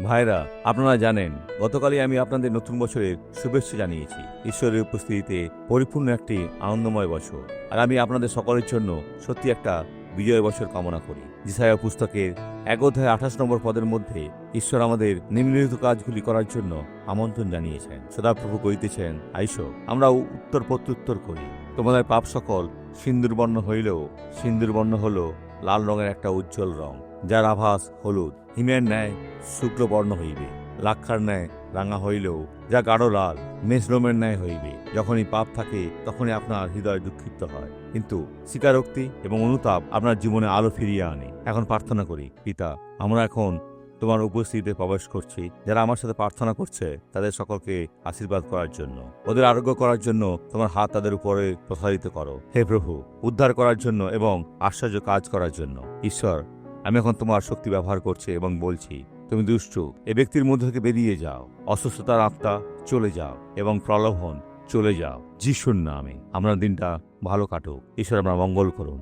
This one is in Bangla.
ভাইরা, আপনারা জানেন গতকালই আমি আপনাদের নতুন বছরের শুভেচ্ছা জানিয়েছি। ঈশ্বরের উপস্থিতিতে পরিপূর্ণ একটি আনন্দময় বছর। আর আমি আপনাদের সকলের জন্য সত্যি একটা বিজয় বছর কামনা করি। যিশায়া পুস্তকের 1 অধ্যায় 28 নম্বর পদের মধ্যে ঈশ্বর আমাদের নিম্নলিখিত কাজগুলি করার জন্য আমন্ত্রণ জানিয়েছেন। সদাপ্রভু কইতেছেন, আইসো, আমরা উত্তর প্রত্যুত্তর করি। তোমাদের পাপ সকল সিন্দুরবর্ণ হইলেও সিন্দুরবর্ণ হল লাল রঙের একটা উজ্জ্বল রং, যার আভাস হলুদ। হিমের ন্যায় শুক্লবর্ণ হইবে, লাক্ষার ন্যায় রাঙা হইলেও যা গাঢ় লাল, মেষলোমের ন্যায় হইবে। যখনই পাপ থাকে তখনই আপনার হৃদয় দুঃখিত হয়, কিন্তু স্বীকারোক্তি এবং অনুতাপ আপনার জীবনে আলো ফিরিয়ে আনে। এখন প্রার্থনা করি। পিতা, আমরা এখন তোমার উপস্থিতিতে প্রবেশ করছি। যারা আমার সাথে প্রার্থনা করছে তাদের সকলকে আশীর্বাদ করার জন্য, ওদের আরোগ্য করার জন্য তোমার হাত তাদের উপরে প্রসারিত করো। হে প্রভু, উদ্ধার করার জন্য এবং আশ্চর্য কাজ করার জন্য। ঈশ্বর, আমি এখন তোমার শক্তি ব্যবহার করছি এবং বলছি, তুমি দুষ্টু, এ ব্যক্তির মধ্যে থেকে বেরিয়ে যাও। অসুস্থতার আত্মা চলে যাও এবং প্রলোভন চলে যাও। যিশুর নামে আপনার দিনটা ভালো কাটুক। ঈশ্বর আপনার মঙ্গল করুন।